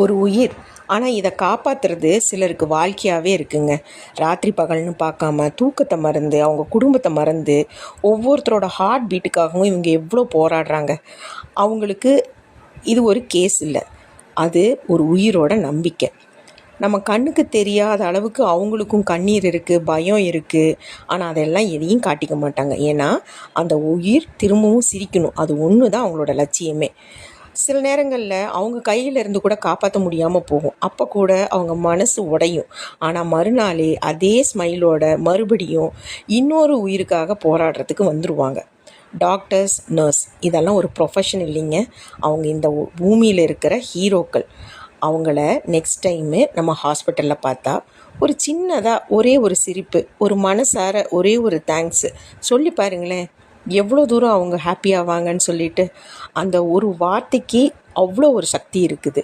ஒரு உயிர். ஆனால் இதை காப்பாற்றுறது சிலருக்கு வாழ்க்கையாகவே இருக்குங்க. ராத்திரி பகல்னு பார்க்காம தூக்கத்தை மறந்து அவங்க குடும்பத்தை மறந்து ஒவ்வொருத்தரோட ஹார்ட் பீட்டுக்காகவும் இவங்க எவ்வளோ போராடுறாங்க. அவங்களுக்கு இது ஒரு கேஸ் இல்லை, அது ஒரு உயிரோட நம்பிக்கை. நம்ம கண்ணுக்கு தெரியாத அளவுக்கு அவங்களுக்கும் கண்ணீர் இருக்குது, பயம் இருக்குது. ஆனால் அதெல்லாம் எதையும் காட்டிக்க மாட்டாங்க. ஏன்னா அந்த உயிர் திரும்பவும் சிரிக்கணும், அது ஒன்று தான் அவங்களோட லட்சியமே. சில நேரங்களில் அவங்க கையில் இருந்து கூட காப்பாற்ற முடியாமல் போகும். அப்போ கூட அவங்க மனசு உடையும். ஆனால் மறுநாளே அதே ஸ்மைலோட மறுபடியும் இன்னொரு உயிருக்காக போராடுறதுக்கு வந்துடுவாங்க. டாக்டர்ஸ், நர்ஸ் இதெல்லாம் ஒரு ப்ரொஃபஷன் இல்லைங்க. அவங்க இந்த பூமியில் இருக்கிற ஹீரோக்கள். அவங்கள நெக்ஸ்ட் டைமு நம்ம ஹாஸ்பிட்டலில் பார்த்தா ஒரு சின்னதாக ஒரே ஒரு சிரிப்பு, ஒரு மனசார ஒரே ஒரு தேங்க்ஸு சொல்லி பாருங்களேன், எவ்வளோ தூரம் அவங்க ஹாப்பியாவாங்கன்னு சொல்லிட்டு. அந்த ஒரு வார்த்தைக்கு அவ்வளோ ஒரு சக்தி இருக்குது.